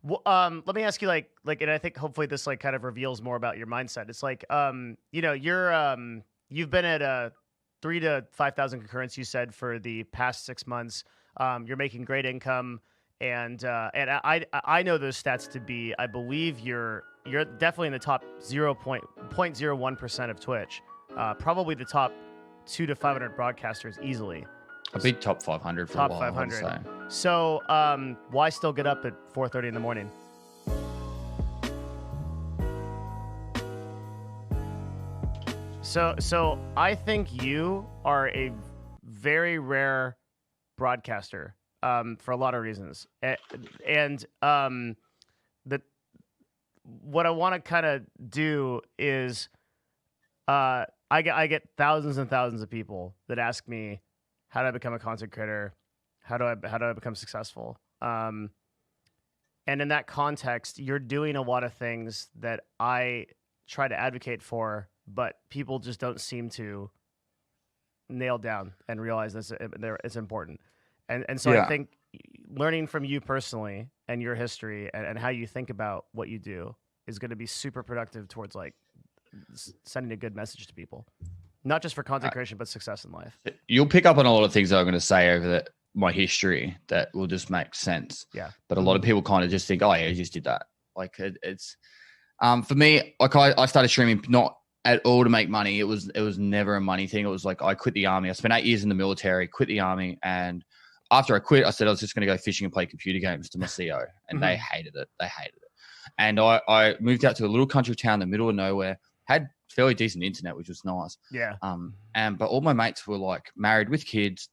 Well, let me ask you, and I think hopefully this like kind of reveals more about your mindset. It's like, you've been at 3 to 5,000 concurrents, you said, for the past 6 months. You're making great income, and I know those stats to be, I believe you're definitely in the top 0.01% of Twitch, probably the top 2 to 500 broadcasters easily. A big top 500 for top a while. 500. I'd say. So, why still get up at 4:30 in the morning? So I think you are a very rare broadcaster, for a lot of reasons, and what I want to kind of do is, I get thousands and thousands of people that ask me, how do I become a content creator? How do I become successful? And in that context, you're doing a lot of things that I try to advocate for, but people just don't seem to nail down and realize this it's important. And so I think learning from you personally and your history and how you think about what you do is going to be super productive towards like sending a good message to people. Not just for content creation, but success in life. You'll pick up on a lot of things that I'm going to say over my history that will just make sense. Yeah. But a lot of people kind of just think, oh, yeah, you just did that. Like it's for me, like I started streaming not at all to make money. It was never a money thing. It was like I quit the army. I spent 8 years in the military, quit the army. And after I quit, I said I was just going to go fishing and play computer games to my CO. And they hated it. And I moved out to a little country town in the middle of nowhere, had fairly decent internet, which was nice. Yeah. But all my mates were like married with kids,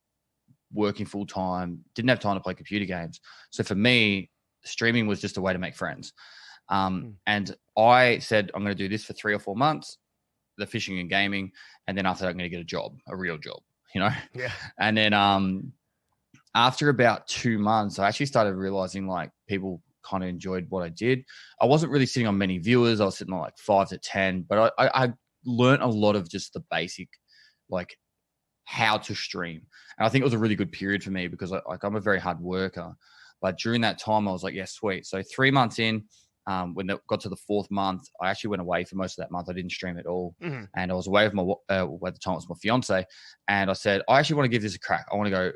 working full time, didn't have time to play computer games. So for me, streaming was just a way to make friends. And I said, I'm going to do this for 3 or 4 months, the fishing and gaming. And then after that, I'm going to get a job, a real job, you know? Yeah. And then after about 2 months, I actually started realizing like people kind of enjoyed what I did. I wasn't really sitting on many viewers. I was sitting on like 5 to 10, but I learned a lot of just the basic, like how to stream. And I think it was a really good period for me because I'm a very hard worker. But during that time, I was like, yeah, sweet. So 3 months in, when it got to the 4th month, I actually went away for most of that month. I didn't stream at all. And I was away with my, at the time it was my fiance. And I said, I actually want to give this a crack. I want to go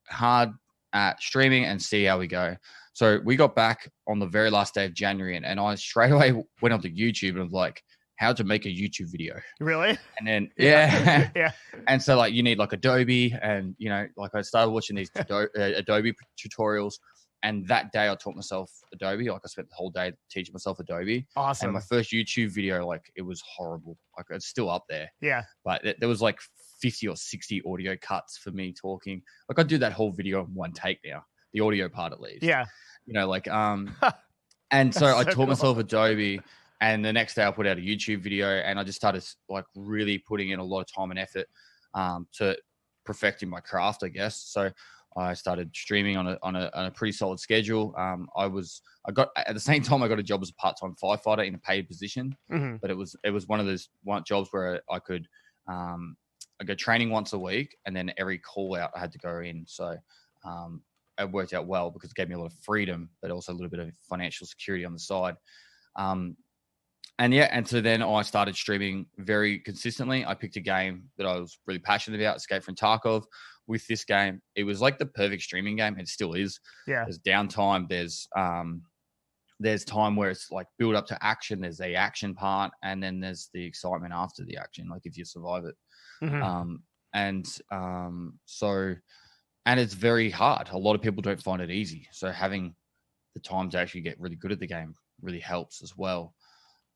hard at streaming and see how we go. So we got back on the very last day of January, and I straight away went onto YouTube and was like, how to make a YouTube video. Really? And then, yeah. And so like you need like Adobe, and, you know, like I started watching these Adobe tutorials. And that day I taught myself Adobe. Like I spent the whole day teaching myself Adobe. Awesome. And my first YouTube video, like it was horrible. Like it's still up there. Yeah. But there was like 50 or 60 audio cuts for me talking. Like I do that whole video in one take now, the audio part at least. Yeah. You know, like, and so I taught myself Adobe, and the next day I put out a YouTube video, and I just started like really putting in a lot of time and effort to perfecting my craft, I guess. So I started streaming on a pretty solid schedule. I got at the same time I got a job as a part-time firefighter in a paid position, but it was one of those jobs where I could I go training once a week, and then every call out I had to go in. So it worked out well because it gave me a lot of freedom, but also a little bit of financial security on the side. And so then I started streaming very consistently. I picked a game that I was really passionate about, Escape from Tarkov. With this game, it was like the perfect streaming game. It still is. Yeah. There's downtime. There's time where it's like build up to action. There's the action part, and then there's the excitement after the action, like if you survive it. And it's very hard. A lot of people don't find it easy. So having the time to actually get really good at the game really helps as well.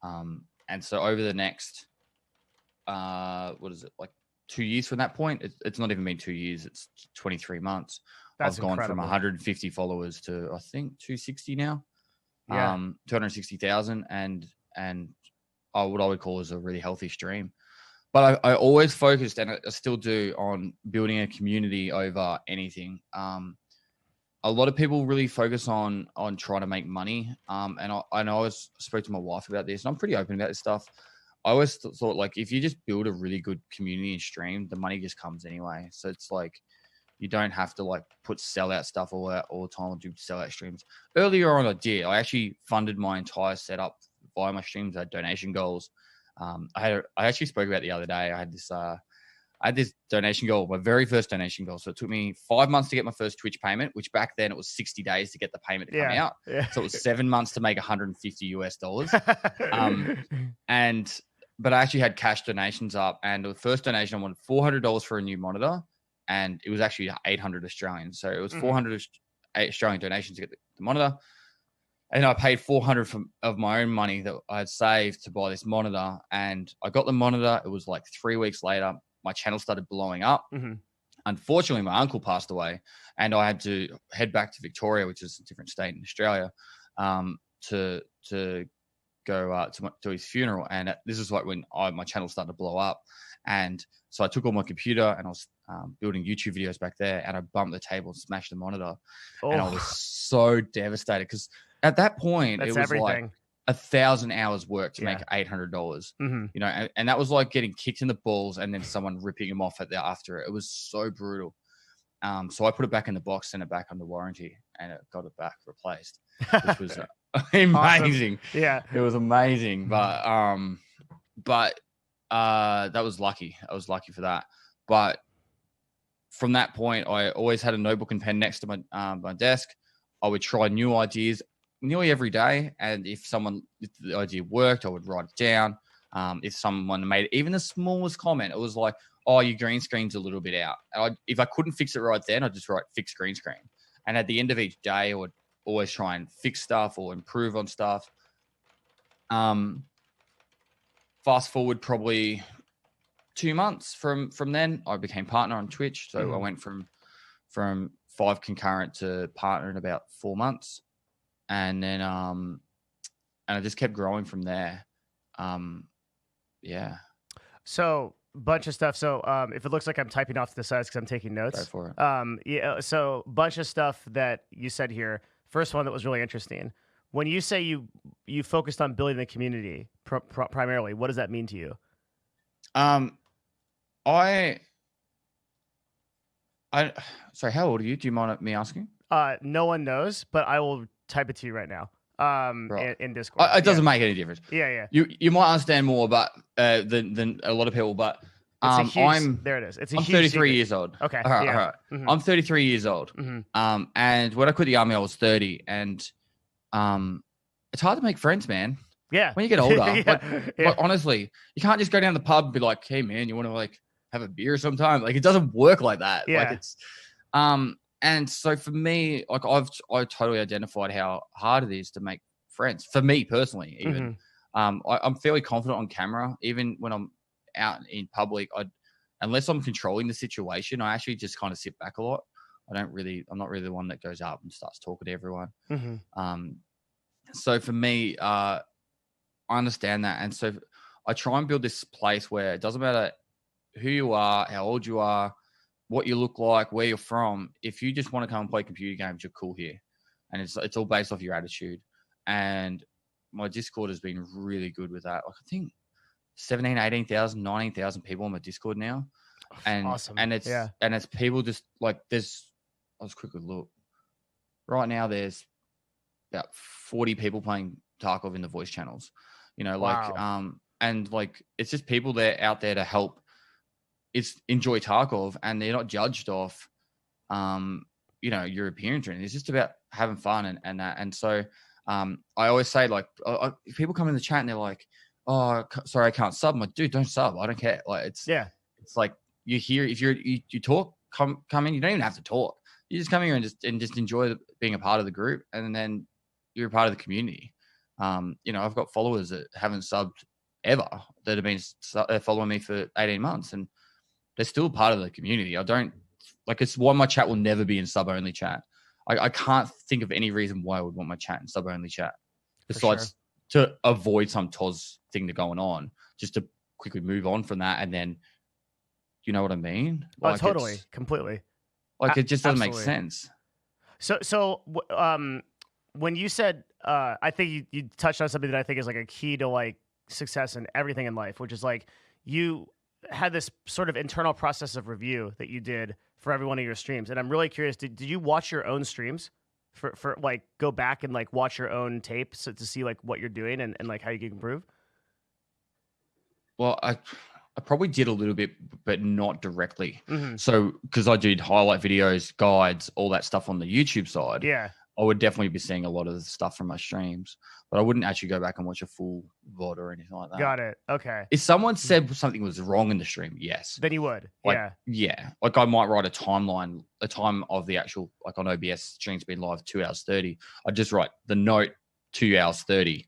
And so over the next, what is it, like 2 years from that point? It's not even been 2 years. It's 23 months. That's I've gone incredible. from 150 followers to I think 260 now. Yeah. 260,000, and what I would call is a really healthy stream. But I always focused, and I still do, on building a community over anything. A lot of people really focus on trying to make money. And I always spoke to my wife about this, and I'm pretty open about this stuff. I always thought, like, if you just build a really good community and stream, the money just comes anyway. So it's like, You don't have to like put sellout stuff all the time or do sellout streams. Earlier on, I did. I actually funded my entire setup via my streams. I had donation goals. I actually spoke about the other day. I had this donation goal, my very first donation goal. So it took me 5 months to get my first Twitch payment, which back then it was 60 days to get the payment to come out. Yeah. So it was 7 months to make $150 but I actually had cash donations up, and the first donation I wanted $400 for a new monitor, and it was actually 800 Australian. So it was 400 Australian donations to get the monitor. And I paid 400 of my own money that I had saved to buy this monitor. And I got the monitor. It was like 3 weeks later. My channel started blowing up. Unfortunately, my uncle passed away, and I had to head back to Victoria, which is a different state in Australia, to go to his funeral. And this is like when my channel started to blow up. And so I took all my computer and I was building YouTube videos back there, and I bumped the table and smashed the monitor. And I was so devastated because at that point, it was everything. Like 1,000 hours work to make $800, you know, and that was like getting kicked in the balls and then someone ripping him off after it. It was so brutal. So I put it back in the box, sent it back under warranty, and it got it back replaced, which was amazing. Awesome. Yeah, it was amazing. But that was lucky. I was lucky for that. But from that point, I always had a notebook and pen next to my desk. I would try new ideas nearly every day, and if the idea worked, I would write it down. If someone made even the smallest comment, it was like, "Oh, your green screen's a little bit out." If I couldn't fix it right then, I'd just write "fix green screen." And at the end of each day, I would always try and fix stuff or improve on stuff. Fast forward probably 2 months from then, I became partner on Twitch. So I went from 5 concurrent to partner in about 4 months. And then, and I just kept growing from there. Yeah. So bunch of stuff. So, if it looks like I'm typing off to the sides because I'm taking notes. Go for it. Yeah. So bunch of stuff that you said here. First one that was really interesting. When you say you focused on building the community primarily, what does that mean to you? Sorry, how old are you? Do you mind me asking? No one knows, but I will type it to you right now. Right. In Discord. It doesn't make any difference. Yeah. You might understand more about than a lot of people, but there it is. I'm 33 years old. Okay. All right. I'm 33 years old. And when I quit the army, I was 30, and it's hard to make friends, man. Yeah. When you get older, like, honestly, you can't just go down to the pub and be like, "Hey, man, you want to like have a beer sometime?" Like, it doesn't work like that. Yeah. Like, it's and so for me, like I totally identified how hard it is to make friends. For me personally, even I'm fairly confident on camera. Even when I'm out in public, unless I'm controlling the situation, I actually just kind of sit back a lot. I'm not really the one that goes up and starts talking to everyone. So for me, I understand that. And so I try and build this place where it doesn't matter who you are, how old you are, what you look like, where you're from. If you just want to come and play computer games, you're cool here. And it's all based off your attitude. And my Discord has been really good with that. Like, I think 17, 18,000, 19,000 people on my Discord now. And awesome. And it's people just like I'll just quickly look. Right now there's about 40 people playing Tarkov in the voice channels. You know, like and like it's just people that out there to help enjoy Tarkov, and they're not judged off you know, your appearance or anything. It's just about having fun and that. And so I always say, like, if people come in the chat and they're like, "Oh, sorry, I can't sub," I'm like, "Dude, don't sub. I don't care." Like, it's like you hear if you talk, come in. You don't even have to talk. You just come here and just enjoy being a part of the group, and then you're a part of the community. You know, I've got followers that haven't subbed ever that have been following me for 18 months, and they're still part of the community. I don't like, it's why my chat will never be in sub only chat. I can't think of any reason why I would want my chat in sub only chat besides to avoid some TOS thing going on, just to quickly move on from that. And then, you know what I mean? Oh, like, totally, completely. Like, it just doesn't make sense. So when you said, I think you touched on something that I think is like a key to like success in everything in life, which is like you had this sort of internal process of review that you did for every one of your streams. And I'm really curious, did you watch your own streams for like go back and like watch your own tapes to see like what you're doing and like how you can improve? Well, I probably did a little bit, but not directly. Mm-hmm. So because I did highlight videos, guides, all that stuff on the YouTube side. Yeah. I would definitely be seeing a lot of the stuff from my streams, but I wouldn't actually go back and watch a full VOD or anything like that. Got it. Okay. If someone said something was wrong in the stream, yes. Then you would. Like, yeah. Yeah. Like I might write a timeline, a time of the actual, like on OBS, stream's been live 2 hours 30. I'd just write the note 2 hours 30.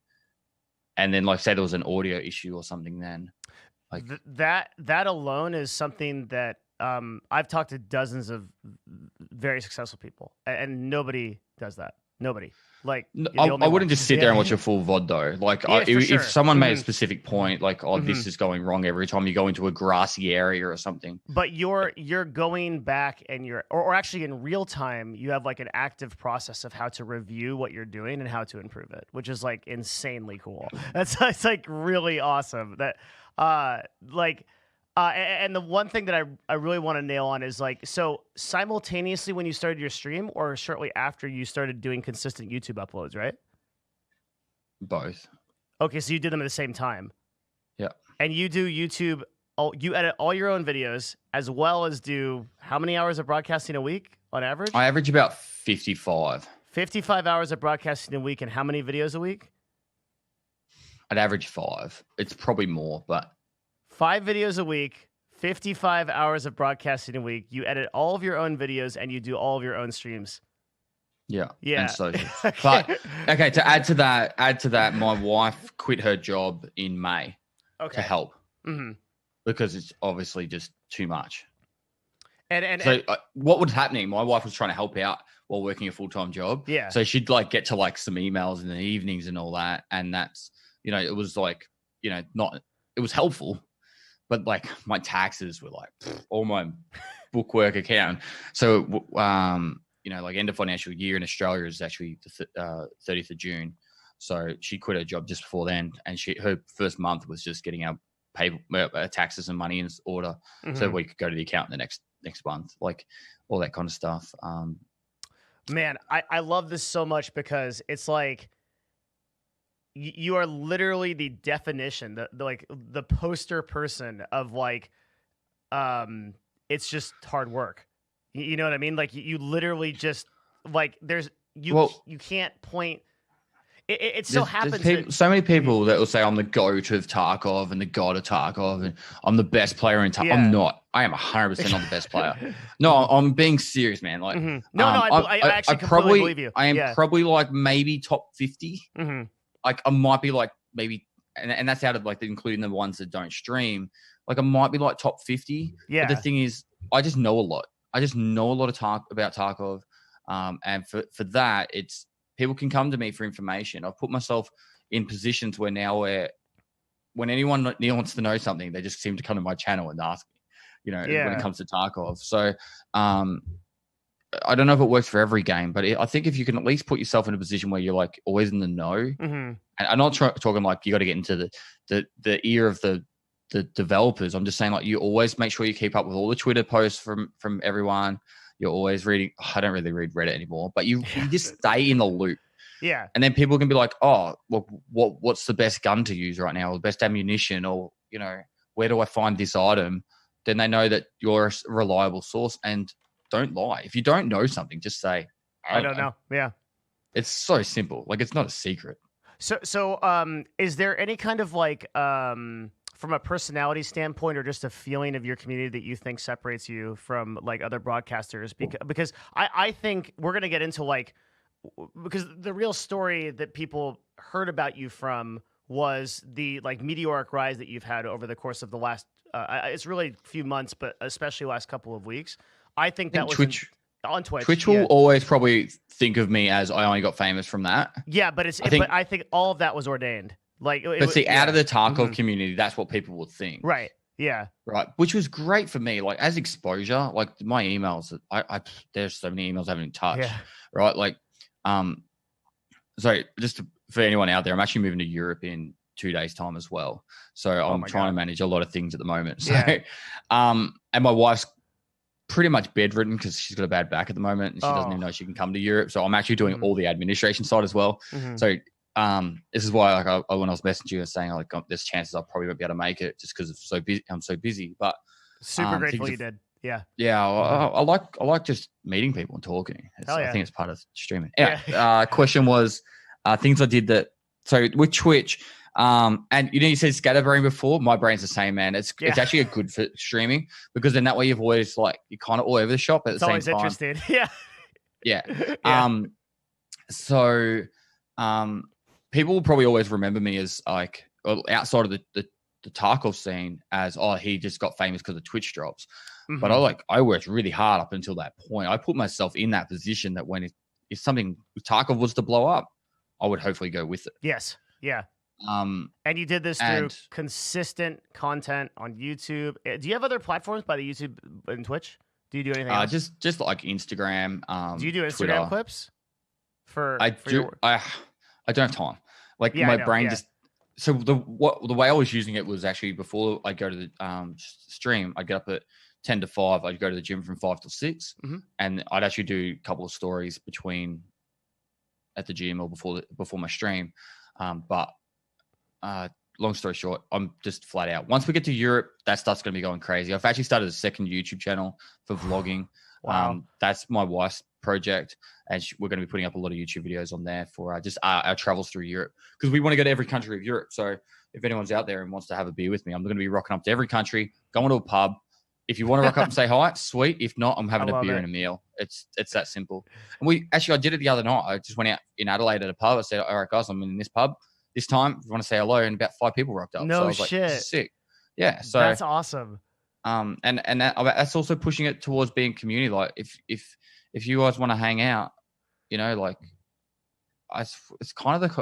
And then like say there was an audio issue or something then. Like that alone is something that I've talked to dozens of very successful people, and nobody does that. Nobody. Like I wouldn't just sit there and watch a full VOD though. Like if someone made a specific point, like this is going wrong every time you go into a grassy area or something. But you're going back and you're or actually in real time, you have like an active process of how to review what you're doing and how to improve it, which is like insanely cool. It's like really awesome. That and the one thing that I really want to nail on is like, so simultaneously when you started your stream or shortly after you started doing consistent YouTube uploads, right? Both. Okay, so you did them at the same time. Yeah. And you do YouTube, you edit all your own videos as well as do how many hours of broadcasting a week on average? I average about 55. 55 hours of broadcasting a week, and how many videos a week? I'd average 5. It's probably more, but 5 videos a week, 55 hours of broadcasting a week. You edit all of your own videos and you do all of your own streams. Yeah. Yeah. And so, but okay, to add to that, my wife quit her job in May to help because it's obviously just too much. And what was happening? My wife was trying to help out while working a full-time job. Yeah. So she'd like get to like some emails in the evenings and all that. And that's, it was like, it was helpful. But like my taxes were like all my bookwork account. So, like end of financial year in Australia is actually the 30th of June. So she quit her job just before then. And her first month was just getting our taxes and money in order so we could go to the account the next month, like all that kind of stuff. Man, I love this so much because it's like, you are literally the definition, the poster person of like, it's just hard work. You know what I mean? Like you literally just like you can't point. It so happens. So many people that will say I'm the GOAT of Tarkov and the god of Tarkov and I'm the best player in Tarkov. Yeah. I'm not. I am 100% not the best player. No, I'm being serious, man. Like, I actually completely believe you. I am probably like maybe top 50. Like I might be like maybe, and that's out of like including the ones that don't stream. Like I might be like top 50. Yeah. But the thing is, I just know a lot. I just know a lot of about Tarkov. And for that, it's people can come to me for information. I've put myself in positions where when anyone wants to know something, they just seem to come to my channel and ask me, when it comes to Tarkov. So, I don't know if it works for every game, but I think if you can at least put yourself in a position where you're like always in the know, and I'm not talking like you got to get into the ear of the developers. I'm just saying like you always make sure you keep up with all the Twitter posts from everyone. You're always reading. I don't really read Reddit anymore, but you just stay in the loop. Yeah. And then people can be like, oh, well, what's the best gun to use right now, or the best ammunition, or where do I find this item? Then they know that you're a reliable source. And don't lie. If you don't know something, just say, I don't know. Yeah. It's so simple. Like it's not a secret. So, is there any kind of like, from a personality standpoint or just a feeling of your community that you think separates you from like other broadcasters? Because I think we're going to get into like, because the real story that people heard about you from was the like meteoric rise that you've had over the course of the last, it's really a few months, but especially last couple of weeks. I think that was on Twitch. Twitch will always probably think of me as I only got famous from that. Yeah, but I think all of that was ordained. Like, out of the Tarkov community, that's what people would think. Right. Yeah. Right. Which was great for me. Like as exposure, like my emails, there's so many emails I haven't touched. Yeah. Right. Like, so just for anyone out there, I'm actually moving to Europe in 2 days' time as well. So I'm trying to manage a lot of things at the moment. So, and my wife's pretty much bedridden because she's got a bad back at the moment and she doesn't even know she can come to Europe. So I'm actually doing all the administration side as well. So this is why, like, when I was messaging you, I was saying, like, there's chances I probably won't be able to make it just because I'm so busy. But super grateful you did. Yeah. Yeah, I like just meeting people and talking. I think it's part of streaming. Yeah. Question was things I did that. So with Twitch, and you said scatterbrain before. My brain's the same, man. It's actually a good for streaming because then that way you've always you're kind of all over the shop at the same time. Always interested. Yeah. Yeah. So people will probably always remember me as like outside of the Tarkov scene as he just got famous because of Twitch drops. But I worked really hard up until that point. I put myself in that position that when if something if Tarkov was to blow up, I would hopefully go with it. Yes. Yeah. And you did this through consistent content on YouTube. Do you have other platforms by the YouTube and Twitch? Do you do anything else? Just like Instagram. Do you do Instagram Twitter. clips? I don't have time. Like my brain just. So the way I was using it was actually before I go to the stream, I get up at 10 to 5. I'd go to the gym from 5 till 6, and I'd actually do a couple of stories between at the gym or before my stream. But long story short, I'm just flat out. Once we get to Europe, that stuff's going to be going crazy. I've actually started a second YouTube channel for vlogging. Wow. That's my wife's project, and we're going to be putting up a lot of YouTube videos on there for just our travels through Europe because we want to go to every country of Europe. So if anyone's out there and wants to have a beer with me, I'm going to be rocking up to every country, going to a pub. If you want to rock up and say hi, sweet. If not, I'm having a beer and a meal. It's that simple. And I did it the other night. I just went out in Adelaide at a pub. I said, all right, guys, I'm in this pub this time. If you want to say hello, and about 5 people rocked up. No so I was shit. Like, sick. Yeah. So that's awesome. And that's also pushing it towards being community. Like if you guys want to hang out, like it's kind of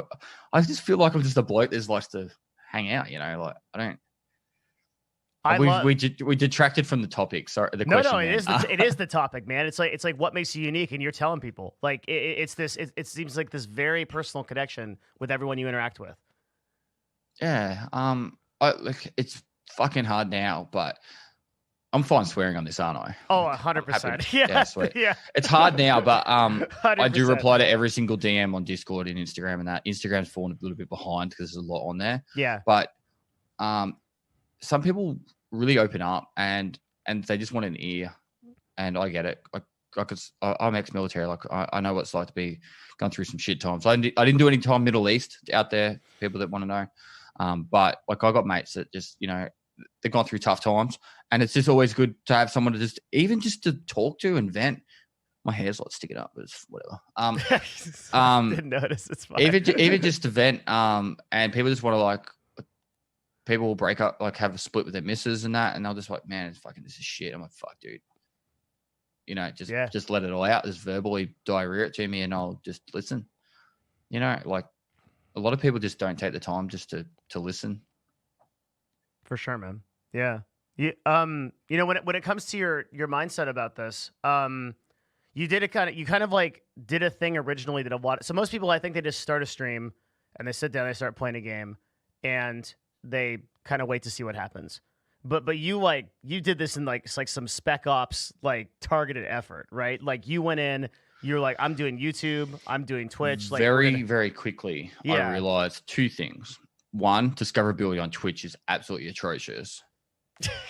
I just feel like I'm just a bloke that likes to hang out. Like I don't. We detracted from the topic. Sorry, the question. No, it is the topic, man. It's like what makes you unique, and you're telling people like it seems like this very personal connection with everyone you interact with. Yeah. It's fucking hard now, but I'm fine swearing on this, aren't I? Oh, 100%. Yeah, sweet. Yeah. It's hard now, but 100%. I do reply to every single DM on Discord and Instagram, and that Instagram's fallen a little bit behind because there's a lot on there. Yeah. But some people really open up and they just want an ear, and I get it. I'm ex-military. Like I know what it's like to be going through some shit times. I didn't do any time Middle East out there. People that want to know, but like I got mates that just they've gone through tough times, and it's just always good to have someone to just to talk to and vent. My hair's like sticking up, but it's whatever. Didn't notice. It's fine. Even just to vent, and people just want to people will break up, have a split with their missus and that, and they'll just man, this is shit. I'm like, fuck, dude. Just let it all out. Just verbally diarrhea it to me, and I'll just listen. A lot of people just don't take the time just to listen. For sure, man. Yeah. When it comes to your mindset about this, you did did a thing originally that a lot. So most people, I think they just start a stream and they sit down, they start playing a game, and they kind of wait to see what happens. But you did this in it's like some spec ops targeted effort, right? Like you went in, you're like, I'm doing YouTube, I'm doing Twitch. Very quickly, I realized two things. One, discoverability on Twitch is absolutely atrocious,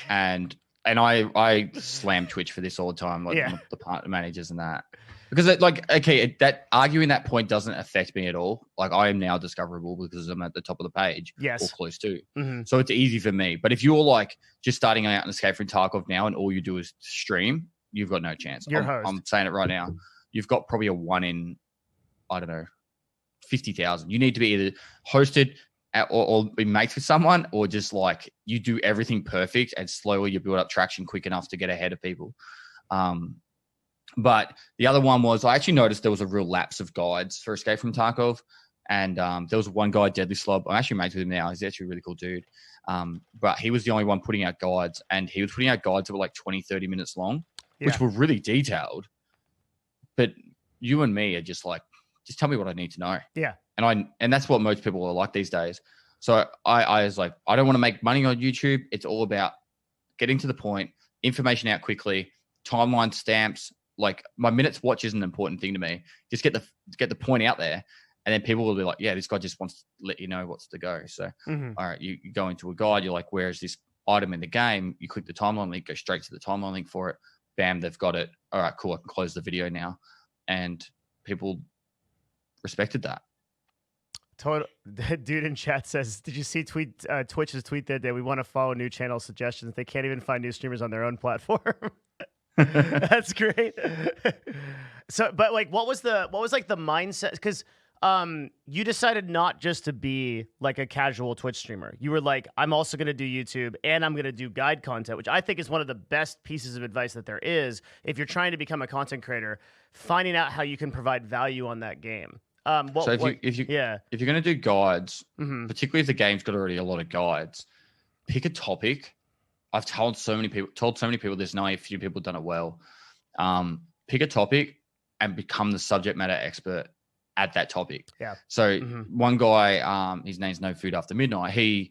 and I slam Twitch for this all the time, the partner managers and that, because that arguing that point doesn't affect me at all. Like I am now discoverable because I'm at the top of the page, yes, or close to. So it's easy for me. But if you're just starting out in Escape from Tarkov now, and all you do is stream, you've got no chance. I'm saying it right now. You've got probably a 1 in, I don't know, 50,000. You need to be either hosted or be mates with someone, or just you do everything perfect and slowly you build up traction quick enough to get ahead of people. But the other one was I actually noticed there was a real lapse of guides for Escape from Tarkov. And there was one guy, Deadly Slob. I'm actually mates with him now. He's actually a really cool dude. But he was the only one putting out guides, and he was putting out guides that were 20, 30 minutes long, which were really detailed. But you and me are just tell me what I need to know. Yeah. And that's what most people are like these days. So I was I don't want to make money on YouTube. It's all about getting to the point, information out quickly, timeline stamps. Like my minutes watch isn't an important thing to me. Just get the point out there, and then people will be like, yeah, this guy just wants to let you know what's to go. So, all right, you go into a guide. You're like, where is this item in the game? You click the timeline link, go straight to the timeline link for it. Bam, they've got it. All right, cool. I can close the video now, and people respected that. Total dude in chat says, "Did you see Twitch's tweet that day? We want to follow new channel suggestions. They can't even find new streamers on their own platform." That's great. So, but like, what was like the mindset? Because you decided not just to be like a casual Twitch streamer. You were like, I'm also going to do YouTube and I'm going to do guide content, which I think is one of the best pieces of advice that there is if you're trying to become a content creator. Finding out how you can provide value on that game. So if you're going to do guides, particularly if the game's got already a lot of guides, pick a topic. I've told so many people this, now a few people have done it well. Pick a topic and become the subject matter expert at that topic. Yeah. So one guy, his name's No Food After Midnight.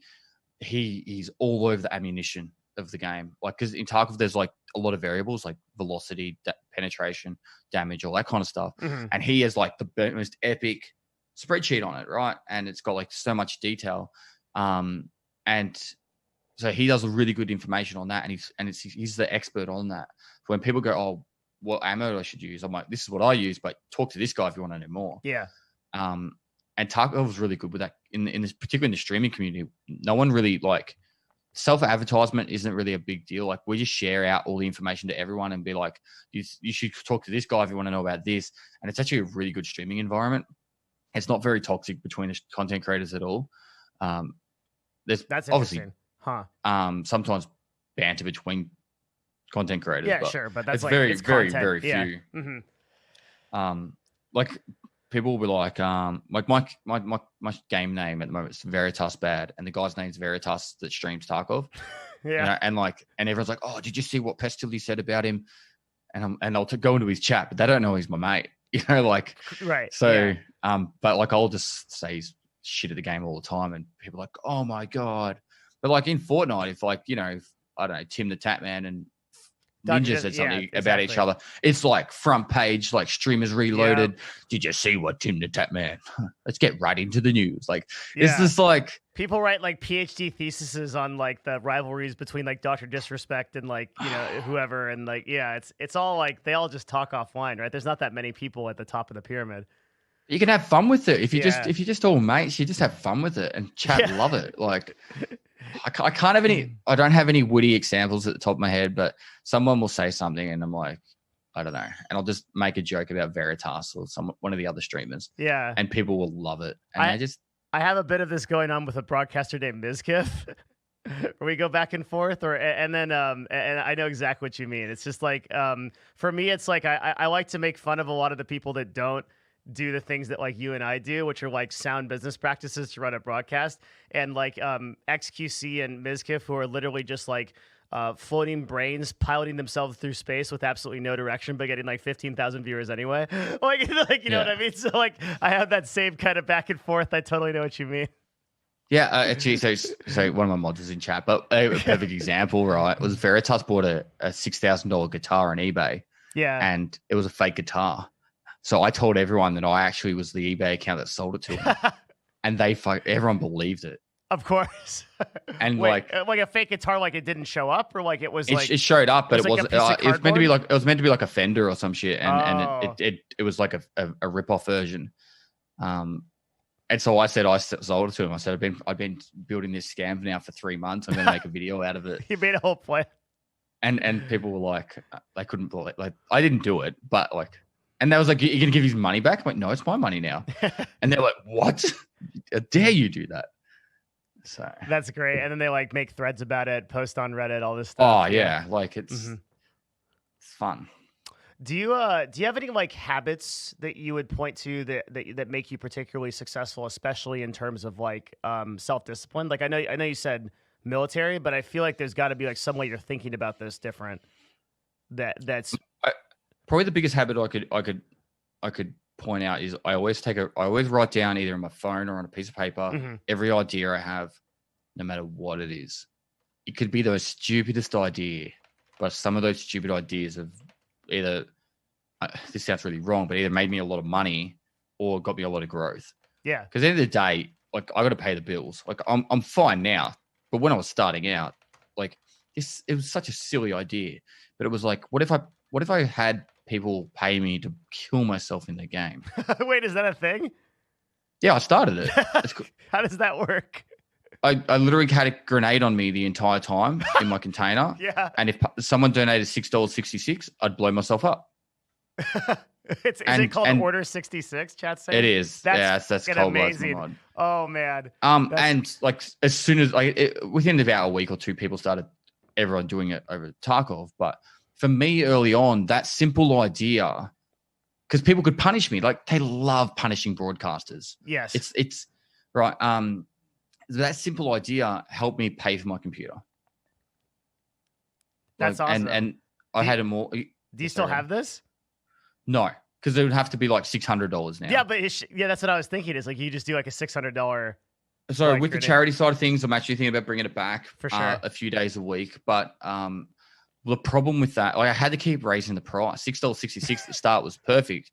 He's all over the ammunition of the game. Like, because in Tarkov, there's like a lot of variables like velocity, penetration, damage, all that kind of stuff. And he has like the most epic spreadsheet on it, right? And it's got like so much detail. And so he does really good information on that, and he's the expert on that. When people go, "Oh, what ammo I should use?" I'm like, "This is what I use, but talk to this guy if you want to know more." Yeah. And Tarkov was really good with that in this, particularly in the streaming community. No one really like self-advertisement isn't really a big deal. Like we just share out all the information to everyone and be like, "You should talk to this guy if you want to know about this." And it's actually a really good streaming environment. It's not very toxic between the content creators at all. That's obviously. Huh. Sometimes banter between content creators. Yeah, but sure, but that's it's like very, it's very, content. very few. Like people will be like my game name at the moment is Veritas Bad, and the guy's name's Veritas that streams Tarkov. Yeah, you know, and everyone's like, "Oh, did you see what Pestily said about him?" And I'll go into his chat, but they don't know he's my mate. You know, like right. So, but like I'll just say he's shit at the game all the time, and people are like, "Oh my god." But like in Fortnite, if like, you know, if, I don't know, Tim the Tatman and Ninja said something about each other, it's like front page, like streamers reloaded. Yeah. Did you see what Tim the Tatman? Let's get right into the news. Like, it's just like people write like PhD theses on like the rivalries between like Dr. Disrespect and like, you know, whoever. And like, it's all like, they all just talk offline, right? There's not that many people at the top of the pyramid. You can have fun with it. If you just all mates, you just have fun with it and chat, love it. Like, I can't have any. I don't have any witty examples at the top of my head, but someone will say something, and I'm like, I don't know, and I'll just make a joke about Veritas or one of the other streamers. Yeah, and people will love it. And I have a bit of this going on with a broadcaster named Mizkif, where we go back and forth, and then I know exactly what you mean. It's just like for me, it's like I like to make fun of a lot of the people that don't do the things that like you and I do, which are like sound business practices to run a broadcast, and like XQC and Mizkif, who are literally just like floating brains piloting themselves through space with absolutely no direction, but getting like 15,000 viewers anyway. like you know what I mean? So like I have that same kind of back and forth. I totally know what you mean. Yeah, actually, so one of my mods is in chat, but a perfect example, right, was Veritas bought a $6,000 guitar on eBay. Yeah, and it was a fake guitar. So I told everyone that I actually was the eBay account that sold it to him, and everyone believed it. Of course. And wait, like a fake guitar, like it didn't show up, or like it was like it showed up, but it wasn't. It was meant to be like a Fender or some shit, and it was like a rip-off version. And so I said I sold it to him. I said I've been building this scam now for 3 months. I'm going to make a video out of it. You made a whole plan. And people were like, they couldn't believe. Like I didn't do it, but like. And they was like, "You're going to give his money back?" I'm like, "No, it's my money now." And they're like, "What? How dare you do that?" So that's great. And then they like make threads about it, post on Reddit, all this stuff. Oh yeah, like it's fun. Do you have any like habits that you would point to that make you particularly successful, especially in terms of like self-discipline? Like I know you said military, but I feel like there's got to be like some way you're thinking about this different. That's probably the biggest habit I could point out is I always write down either on my phone or on a piece of paper every idea I have, no matter what it is. It could be the stupidest idea, but some of those stupid ideas have either this sounds really wrong, but either made me a lot of money or got me a lot of growth. Yeah. Because at the end of the day, like I got to pay the bills. Like I'm fine now, but when I was starting out, like it was such a silly idea. But it was like, what if I had people pay me to kill myself in the game? Wait, is that a thing? Yeah, I started it. It's cool. How does that work? I literally had a grenade on me the entire time in my container. Yeah. And if someone donated $6.66, I'd blow myself up. Is it called Order 66? Chat saying it is. That's cold amazing. Mod. Oh man. And like as soon as within about a week or two, people started everyone doing it over Tarkov. But for me, early on, that simple idea, because people could punish me, like they love punishing broadcasters. Yes, it's right. That simple idea helped me pay for my computer. That's awesome. And I had a more. Do you still have this? No, because it would have to be like $600 now. Yeah, but that's what I was thinking. Is like you just do like a $600. So with the charity side of things, I'm actually thinking about bringing it back for sure a few days a week. But the problem with that, like I had to keep raising the price. $6.66 at the start was perfect.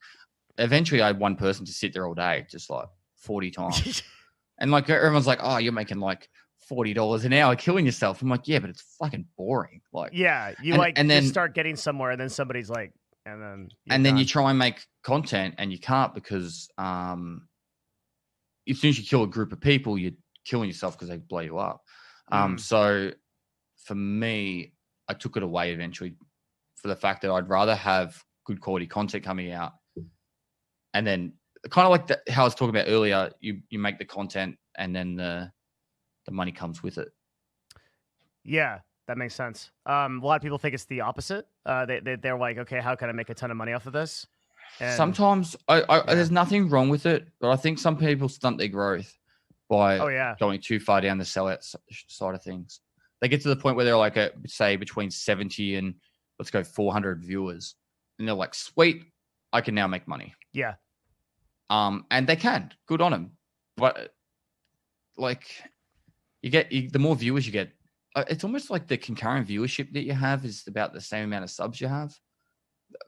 Eventually, I had one person to sit there all day, just like 40 times. And like everyone's like, "Oh, you're making like $40 an hour, killing yourself." I'm like, "Yeah, but it's fucking boring." Like, yeah, you and then start getting somewhere, and then somebody's like, and then you try and make content, and you can't because as soon as you kill a group of people, you're killing yourself because they blow you up. So for me, I took it away eventually for the fact that I'd rather have good quality content coming out, and then kind of like how I was talking about earlier, you make the content and then the money comes with it. Yeah, that makes sense. A lot of people think it's the opposite. They're like, okay, how can I make a ton of money off of this? And sometimes there's nothing wrong with it, but I think some people stunt their growth by going too far down the sellout side of things. They get to the point where they're like, say, between 70 and let's go 400 viewers, and they're like, sweet, I can now make money. Yeah. And they can. Good on them. But like, the more viewers you get, it's almost like the concurrent viewership that you have is about the same amount of subs you have.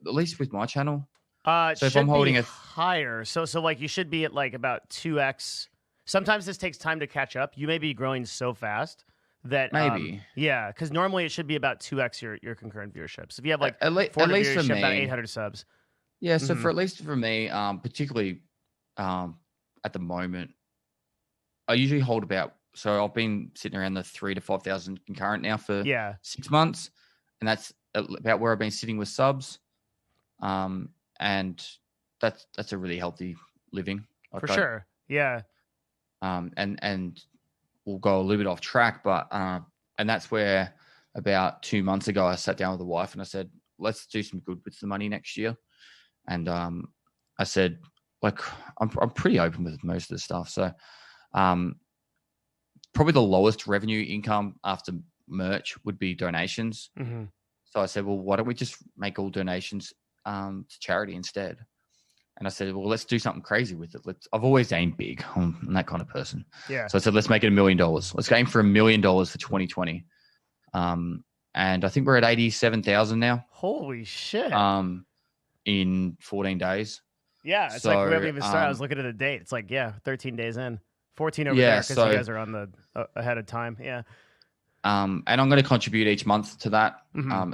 At least with my channel. So if I'm holding higher, so like you should be at like about 2x. Sometimes this takes time to catch up. You may be growing so fast that maybe because normally it should be about 2x your concurrent viewership. So if you have like at least for me, about 800 subs. Yeah, so at least for me, particularly at the moment, I usually hold about. So I've been sitting around the 3,000 to 5,000 concurrent now for 6 months, and that's about where I've been sitting with subs. And that's a really healthy living for sure. Yeah. And we'll go a little bit off track, but and that's where about 2 months ago I sat down with the wife and I said, let's do some good with the money next year. And I said, like, I'm pretty open with most of the stuff. So probably the lowest revenue income after merch would be donations. Mm-hmm. So I said, well, why don't we just make all donations to charity instead? And I said, well, let's do something crazy with it. I've always aimed big. I'm that kind of person. Yeah. So I said, let's make it $1 million. Let's aim for $1 million for 2020. And I think we're at 87,000 now. Holy shit. In 14 days. Yeah. It's like we haven't even started. I was looking at the date. It's like, 13 days in. 14 over there because you guys are on the ahead of time. Yeah. And I'm going to contribute each month to that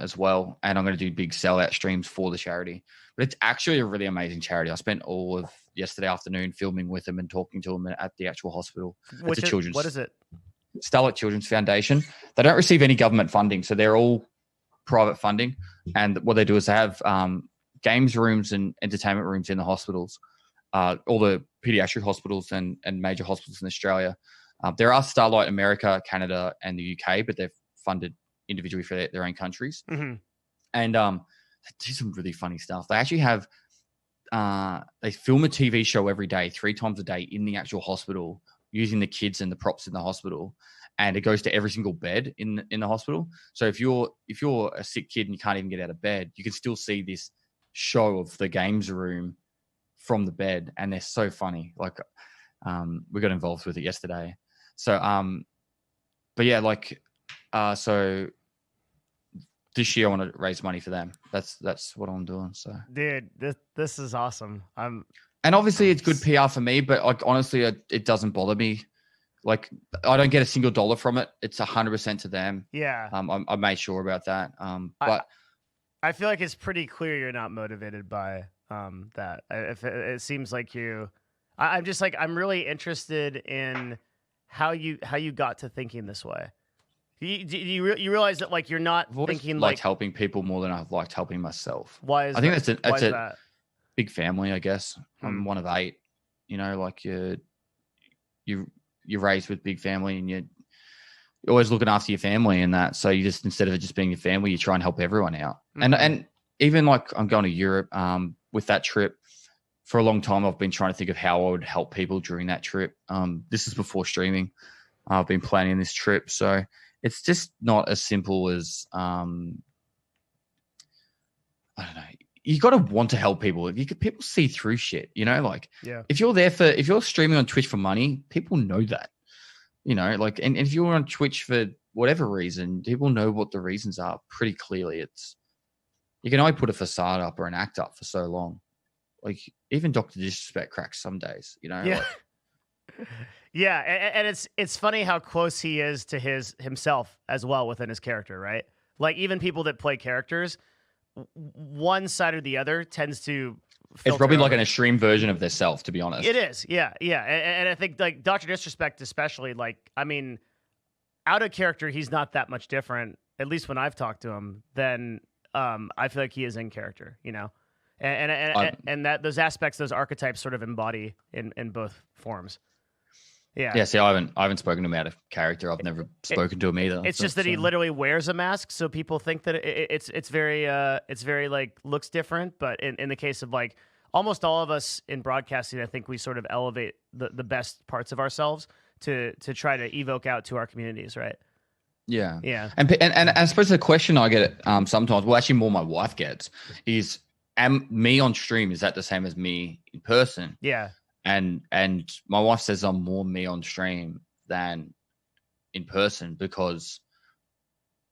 as well. And I'm going to do big sellout streams for the charity. But it's actually a really amazing charity. I spent all of yesterday afternoon filming with them and talking to them at the actual hospital. What is it? Starlight Children's Foundation. They don't receive any government funding, so they're all private funding. And what they do is they have games rooms and entertainment rooms in the hospitals, all the pediatric hospitals and major hospitals in Australia. There are Starlight America, Canada, and the UK, but they're funded individually for their own countries. Mm-hmm. And they do some really funny stuff. They actually have they film a TV show every day, 3 times a day in the actual hospital, using the kids and the props in the hospital, and it goes to every single bed in the hospital. So if you're a sick kid and you can't even get out of bed, you can still see this show of the games room from the bed, and they're so funny. Like we got involved with it yesterday. So but yeah, like so this year I want to raise money for them. That's what I'm doing. So, dude, this is awesome. and obviously it's good PR for me, but like honestly, it doesn't bother me. Like I don't get a single dollar from it. It's 100% to them. Yeah. I made sure about that. But I feel like it's pretty clear you're not motivated by that. If it seems like you, I'm just like, I'm really interested in how you got to thinking this way. You realize that like you're not I've always thinking liked like helping people more than I've liked helping myself. Why is I think that? that's that? a big family, I guess. I'm one of 8. You know, like you're raised with big family, and you're always looking after your family and that. So you just, instead of it just being your family, you try and help everyone out. And even like I'm going to Europe with that trip. For a long time, I've been trying to think of how I would help people during that trip. This is before streaming. I've been planning this trip, so it's just not as simple as I don't know. You got to want to help people. People see through shit, you know. Like, if you're streaming on Twitch for money, people know that, you know. Like, and if you're on Twitch for whatever reason, people know what the reasons are pretty clearly. It's, you can only put a facade up or an act up for so long. Like, even Dr. Disrespect cracks some days, you know. Yeah. Like, yeah, and it's funny how close he is to himself as well within his character, right? Like, even people that play characters, one side or the other tends to. It's probably like an extreme version of their self, to be honest. It is, yeah. And I think like Dr. Disrespect, especially, like, I mean, out of character, he's not that much different, at least when I've talked to him, than I feel like he is in character, you know. And that those aspects, those archetypes, sort of embody in both forms. Yeah. Yeah. See, I haven't spoken to him out of character. I've never spoken to him either. It's just that he literally wears a mask, so people think that it's very like looks different. But in the case of like almost all of us in broadcasting, I think we sort of elevate the best parts of ourselves to try to evoke out to our communities, right? Yeah. Yeah. And I suppose the question I get sometimes, well, actually more my wife gets, is, me on stream, is that the same as me in person? Yeah. And my wife says I'm more me on stream than in person, because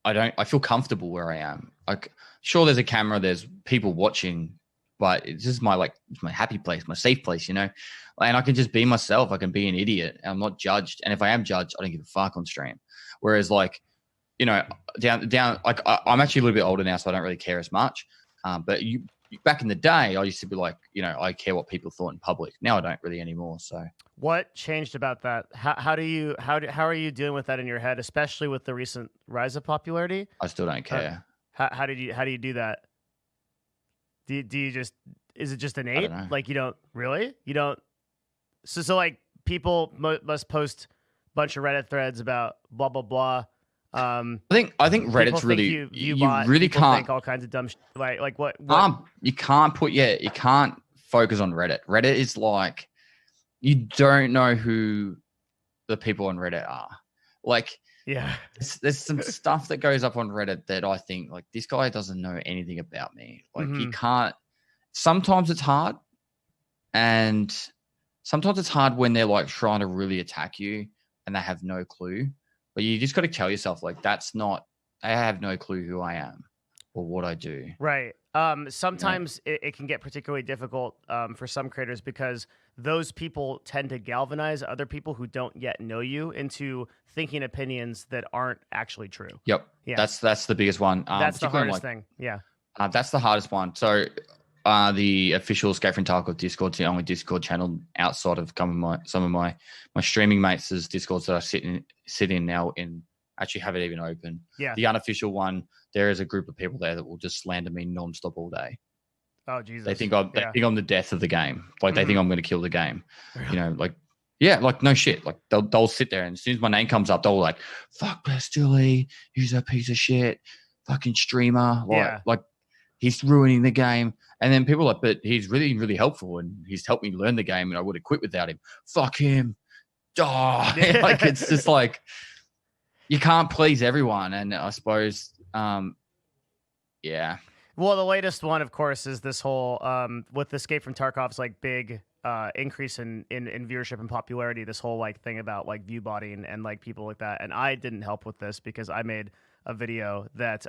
I feel comfortable where I am. Like, sure, there's a camera, there's people watching, but it's just my happy place, my safe place, you know. And I can just be myself. I can be an idiot. I'm not judged. And if I am judged, I don't give a fuck on stream. Whereas, like, you know, down like I'm actually a little bit older now, so I don't really care as much. But back in the day, I used to be like, you know, I care what people thought in public. Now I don't really anymore. So what changed about that? How are you dealing with that in your head, especially with the recent rise of popularity? I still don't care. How do you do that? Do you just, is it just innate? Like, you don't really, so like people must post a bunch of Reddit threads about blah blah blah. I think Reddit's really you really can't think all kinds of dumb like what you can't focus on Reddit. Reddit is like, you don't know who the people on Reddit are. Like, yeah, there's some stuff that goes up on Reddit that I think, like, this guy doesn't know anything about me. Like, you can't. Sometimes it's hard, and sometimes it's hard when they're like trying to really attack you and they have no clue. But you just got to tell yourself, like, I have no clue who I am or what I do. Right. Sometimes it can get particularly difficult for some creators, because those people tend to galvanize other people who don't yet know you into thinking opinions that aren't actually true. Yep. Yeah. That's the biggest one. That's the hardest thing. Yeah. That's the hardest one. So the official Escape from Tarkov Discord's the only Discord channel outside of some of my streaming mates' Discords that I sit in now. Actually have it even open. Yeah. The unofficial one, there is a group of people there that will just slander me nonstop all day. Oh Jesus! They think I'm the death of the game. Like, they think I'm going to kill the game. You know, like, yeah, like, no shit. Like, they'll sit there, and as soon as my name comes up, they'll like, fuck Pestily, he's a piece of shit, fucking streamer. Like he's ruining the game. And then people are like, but he's really, really helpful, and he's helped me learn the game, and I would have quit without him. Fuck him. Like, it's just like, you can't please everyone. And I suppose, yeah. Well, the latest one, of course, is this whole, with Escape from Tarkov's like big increase in viewership and popularity, this whole like thing about like view botting and like people like that. And I didn't help with this, because I made a video that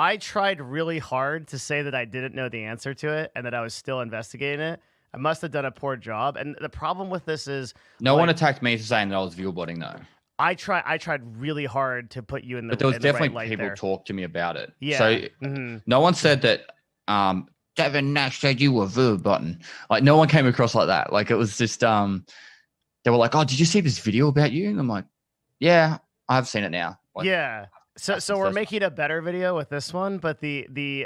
I tried really hard to say that I didn't know the answer to it and that I was still investigating it. I must have done a poor job. And the problem with this is no one attacked me for saying that I was viewer botting though. I tried really hard to put you in the. But there was definitely right people there. talk to me about it. Yeah. So no one said that. Devin Nash said you were viewer botting. Like no one came across like that. Like it was just they were like, "Oh, did you see this video about you?" And I'm like, "Yeah, I've seen it now." Like, yeah. So we're making a better video with this one, but the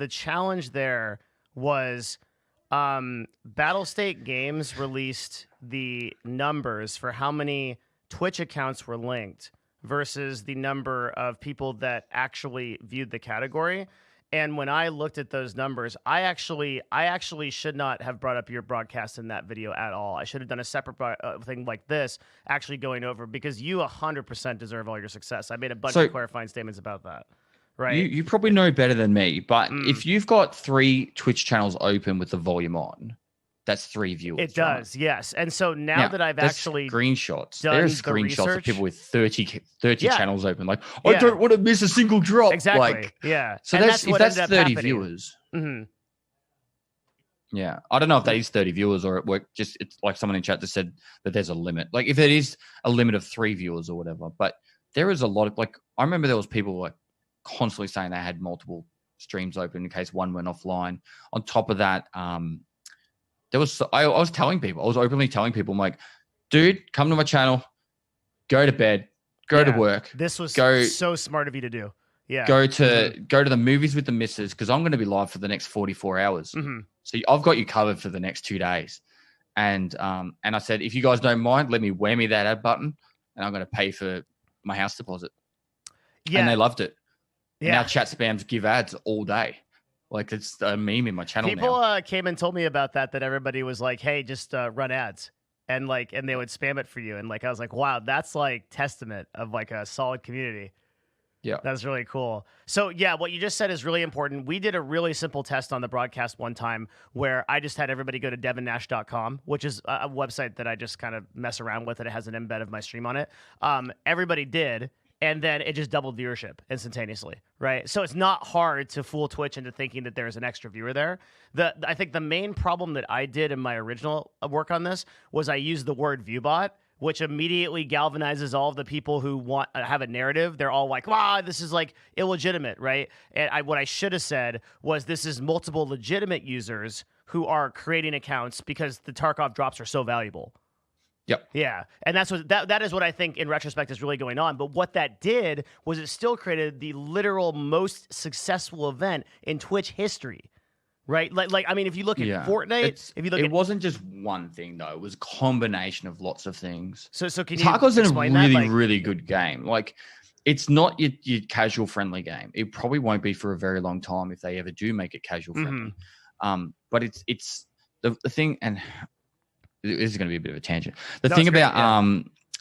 challenge there was Battlestate Games released the numbers for how many Twitch accounts were linked versus the number of people that actually viewed the category. And when I looked at those numbers, I actually should not have brought up your broadcast in that video at all. I should have done a separate thing like this, actually going over, because you 100% deserve all your success. I made a bunch of clarifying statements about that. Right? You probably know better than me, but if you've got 3 Twitch channels open with the volume on, that's 3 viewers. It does, yes. And so now that I've actually screenshots, there's screenshots of people with 30 channels open. Like, I Yeah. don't want to miss a single drop. Exactly. Like, yeah. So And that's if what that's ended up 30 happening. viewers. Mhm. Yeah, I don't know if that is 30 viewers or it's like someone in chat just said that there's a limit. Like if it is a limit of 3 viewers or whatever, but there is a lot of like I remember there was people like constantly saying they had multiple streams open in case one went offline. On top of that, there was I was telling people, I was openly telling people, I'm like, dude, come to my channel, go to bed, go to work. This was so smart of you to do. Yeah. Go to the movies with the missus because I'm going to be live for the next 44 hours. Mm-hmm. So I've got you covered for the next 2 days. And I said, if you guys don't mind, let me whammy that ad button and I'm going to pay for my house deposit. Yeah. And they loved it. Yeah. And now chat spams give ads all day. Like it's a meme in my channel. People came and told me about that everybody was like, hey, just run ads. And they would spam it for you. And I was like, wow, that's like testament of like a solid community. Yeah. That's really cool. So yeah, what you just said is really important. We did a really simple test on the broadcast one time where I just had everybody go to devinnash.com, which is a website that I just kind of mess around with, and it has an embed of my stream on it. Everybody did, and then it just doubled viewership instantaneously, right? So it's not hard to fool Twitch into thinking that there's an extra viewer there. I think the main problem that I did in my original work on this was I used the word viewbot, which immediately galvanizes all of the people who have a narrative. They're all like, wow, this is like illegitimate, right? And what I should have said was this is multiple legitimate users who are creating accounts because the Tarkov drops are so valuable. Yep. Yeah. And that is what I think in retrospect is really going on. But what that did was it still created the literal most successful event in Twitch history. Right, like I mean, if you look at Fortnite, it wasn't just one thing though; it was a combination of lots of things. So can you Tarkov's explain a that? really good game. Like, it's not your casual friendly game. It probably won't be for a very long time if they ever do make it casual friendly. But it's the thing, and this is going to be a bit of a tangent. The thing about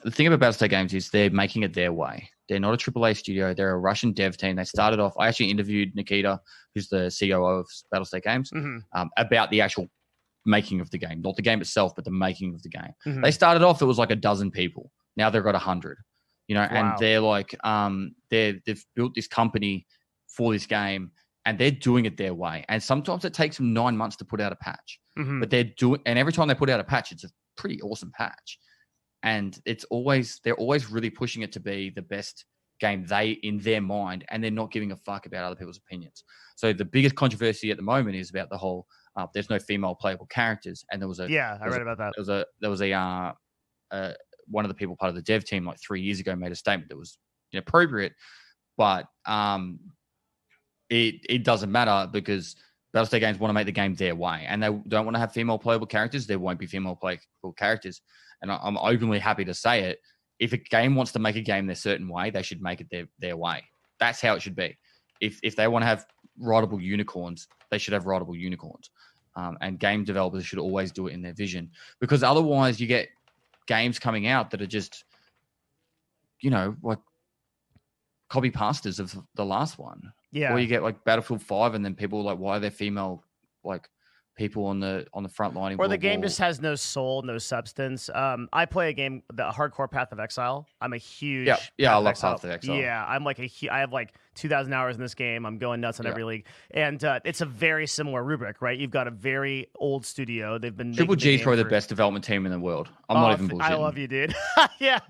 Battlestate Games is they're making it their way. They're not a AAA studio. They're a Russian dev team. They started off. I actually interviewed Nikita, who's the CEO of Battlestate Games, about the actual making of the game, not the game itself, but the making of the game. They started off. It was like a dozen people. Now they've got 100. You know, and they're like, they've built this company for this game, and they're doing it their way. And sometimes it takes them 9 months to put out a patch, but and every time they put out a patch, it's a pretty awesome patch. And they're always really pushing it to be the best game in their mind, and they're not giving a fuck about other people's opinions. So the biggest controversy at the moment is about the whole there's no female playable characters, and I read about that. There was one of the people part of the dev team like 3 years ago made a statement that was inappropriate, but it doesn't matter because Battlestate Games want to make the game their way, and they don't want to have female playable characters. There won't be female playable characters. And I'm openly happy to say it. If a game wants to make a game their certain way, they should make it their way. That's how it should be. If they want to have rideable unicorns, they should have rideable unicorns. And game developers should always do it in their vision. Because otherwise you get games coming out that are just, like copy pastas of the last one. Yeah. Or you get like Battlefield 5 and then people are like, why are there female like people on the front line in Or the World game War. just has no soul, no substance. I play a game, the Hardcore Path of Exile. I'm a huge Yeah, Path I of love Exile. Path of Exile. Yeah, I'm like I have like 2,000 hours in this game. I'm going nuts on every league, and it's a very similar rubric, right? You've got a very old studio. They've been Triple making G is probably the best development team in the world. I'm not even bullshitting. I love you, dude. Yeah,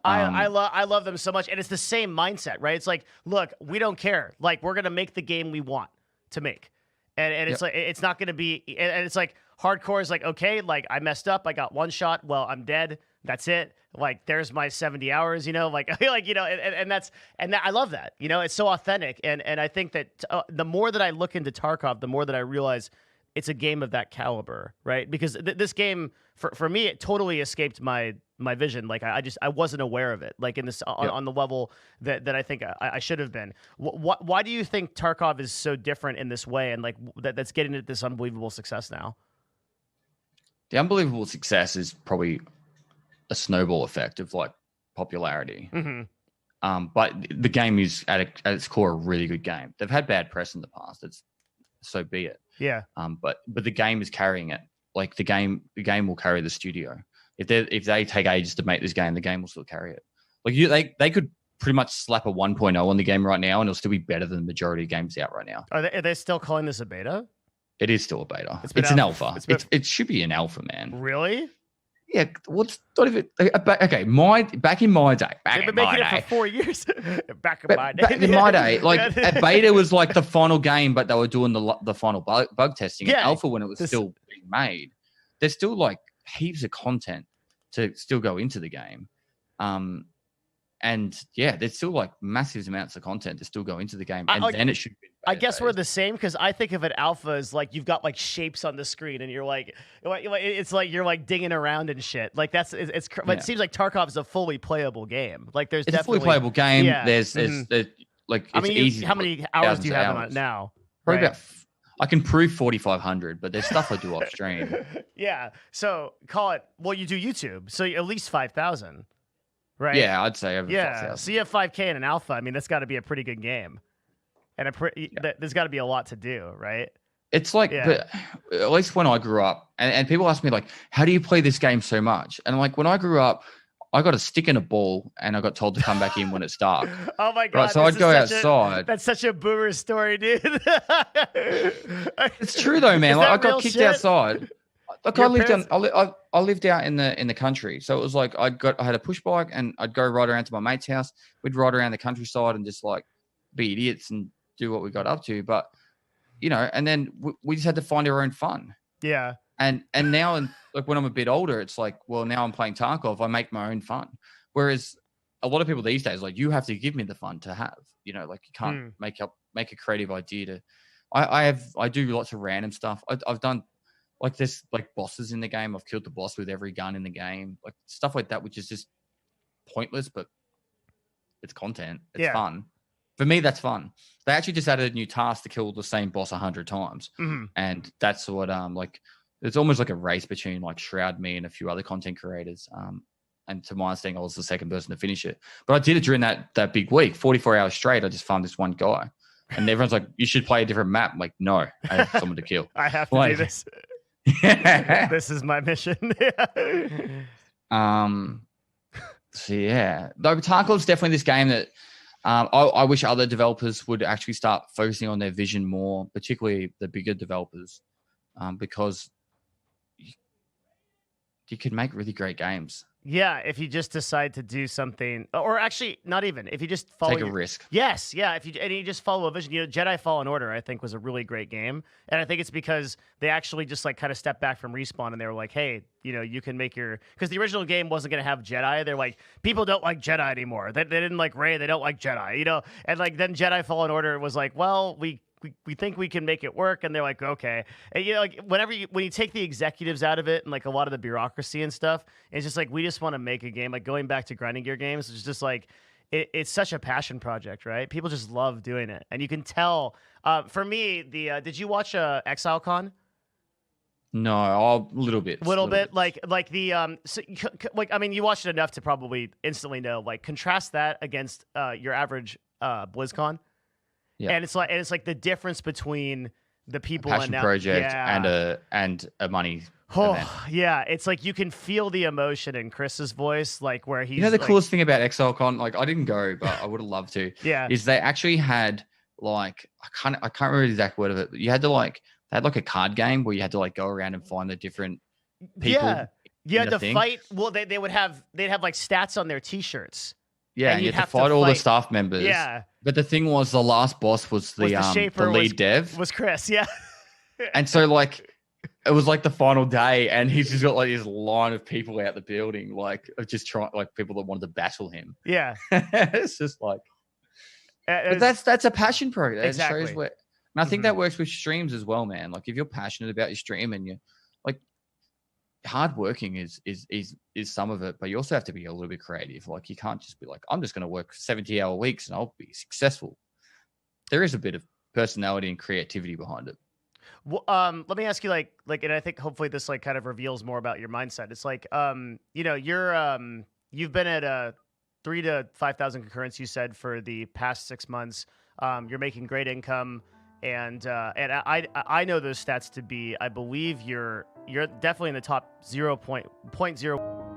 I love them so much, and it's the same mindset, right? It's like, look, we don't care. Like, we're gonna make the game we want to make, and it's like it's not gonna be, and it's like. Hardcore is like, okay, like I messed up, I got one shot, well, I'm dead. That's it. Like there's my 70 hours, you know, like you know, and I love that. You know, it's so authentic, and I think that the more that I look into Tarkov, the more that I realize it's a game of that caliber, right? Because this game for me, it totally escaped my vision. Like I wasn't aware of it, like in this on the level that I think I should have been. Why do you think Tarkov is so different in this way, and like that's getting it this unbelievable success now? The unbelievable success is probably a snowball effect of like popularity. Mm-hmm. But the game is at its core a really good game. They've had bad press in the past. It's so be it. Yeah. But the game is carrying it. Like the game will carry the studio. If they take ages to make this game, the game will still carry it. Like they could pretty much slap a 1.0 on the game right now, and it'll still be better than the majority of games out right now. Are they still calling this a beta? It is still a beta. It's an alpha. It should be an alpha, man. Really? Yeah. What's not even okay? Back in my day. They've been making it for 4 years. Back in my day, like a beta was like the final game, but they were doing the final bug testing. Yeah, and alpha when it was still being made. There's still like heaps of content to still go into the game. And yeah, there's still like massive amounts of content to still go into the game, and then it should be. I guess we're the same, because I think of it alpha as like you've got like shapes on the screen, and you're like it's like you're like digging around and shit. Like but it seems like Tarkov is a fully playable game. Like it's definitely a fully playable game. Yeah. There's like it's easy. How many hours do you have on it now? Probably about. I can prove 4,500, but there's stuff I do off stream. Yeah, so call it. Well, you do YouTube, so at least 5,000. Right. Yeah, I'd say over 5,000. So you have 5K in an alpha. I mean, that's got to be a pretty good game, and there's got to be a lot to do, right? It's like, but at least when I grew up, and people ask me like, how do you play this game so much? And like, when I grew up, I got a stick and a ball, and I got told to come back in when it's dark. Oh my god! Right, so I'd go outside. That's such a boomer story, dude. It's true though, man. Like, I got kicked outside. Like I lived out in the country, so it was like I had a push bike, and I'd go ride around to my mate's house. We'd ride around the countryside and just like be idiots and do what we got up to. But you know, and then we just had to find our own fun. Yeah. And now, like when I'm a bit older, it's like, well, now I'm playing Tarkov. I make my own fun. Whereas a lot of people these days, like, you have to give me the fun to have. You know, like you can't make a creative idea to. I do lots of random stuff. I've done. Like there's like bosses in the game. I've killed the boss with every gun in the game. Like stuff like that, which is just pointless, but it's content. It's fun. For me, that's fun. They actually just added a new task to kill the same boss 100 times. Mm-hmm. And that's what like it's almost like a race between like Shroud, me, and a few other content creators. And to my understanding, I was the second person to finish it. But I did it during that big week, 44 hours straight. I just farmed this one guy. And everyone's like, you should play a different map. I'm like, no, I have someone to kill. I have to do this. This is my mission. So yeah, though Tarkov's definitely this game that I wish other developers would actually start focusing on their vision more, particularly the bigger developers, because you could make really great games. Yeah, if you just decide to do something, or actually not even, if you just follow a risk. Yes, yeah, if you just follow a vision. You know, Jedi Fallen Order, I think, was a really great game, and I think it's because they actually just like kind of stepped back from Respawn, and they were like, hey, you know, you can make because the original game wasn't going to have Jedi. They're like, people don't like Jedi anymore. They didn't like Rey. They don't like Jedi. You know, and like then Jedi Fallen Order was like, well, we think we can make it work, and they're like, okay. And, you know, like when you take the executives out of it and like a lot of the bureaucracy and stuff, it's just like we just want to make a game. Like going back to grinding gear games, it's just like it's such a passion project, right? People just love doing it, and you can tell. For me, did you watch ExileCon? No, a little bit. Little bit. Like the like I mean, you watched it enough to probably instantly know. Like contrast that against your average BlizzCon. Yeah. And it's like the difference between the people passion and now, project yeah. and a money Oh event. yeah, it's like you can feel the emotion in Chris's voice, like where he's You know, the like, coolest thing about XLCon, like I didn't go, but I would have loved to, yeah, is they actually had like I can't remember the exact word of it, but you had to like they had like a card game where you had to like go around and find the different people. yeah, you in had the to thing. fight. Well, they'd have like stats on their t-shirts. Yeah, and and you you'd had to have fight all the fight. staff members. Yeah, But the thing was, the last boss was the shaper, lead dev, was Chris. Yeah, and so like it was like the final day, and he's just got like this line of people out the building, like of just trying, like people that wanted to battle him. yeah. It's just like, but that's a passion project. That Exactly. shows where, and I think that works with streams as well, man. Like if you're passionate about your stream and you like hard working is some of it, but you also have to be a little bit creative. Like you can't just be like, I'm just going to work 70-hour weeks and I'll be successful. There is a bit of personality and creativity behind it. Well, let me ask you, like, and I think hopefully this like kind of reveals more about your mindset. It's like, you know, you've been at 3,000 to 5,000 concurrents, you said, for the past 6 months. You're making great income, and I know those stats to be, I believe you're definitely in the top 0.0